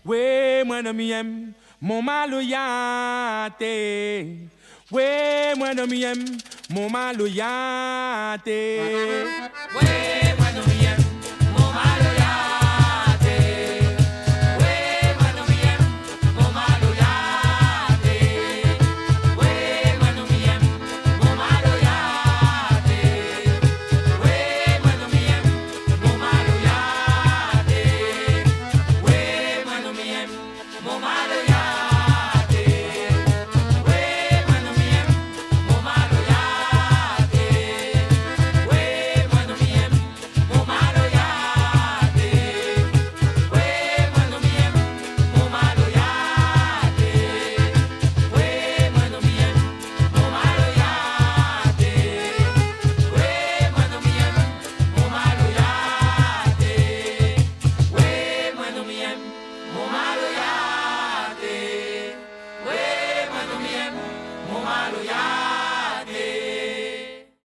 we mwana miem, mon maloyate. We mwana miem, mon maloyate. We mwana miem, mon maloyate. We mwana miem, mon maloyate. We mwana miem, mon maloyate. We mwana miem, mon maloyate. We mwana miem, mon maloyate. We mwana miem, mon maloyate. We mwana miem, mon maloyate. We mwana miem, mon maloyate. We mwana miem, mon maloyate. We mwana miem, mon maloyate. We mwana miem, mon maloyate. We mwana miem, mon maloyate.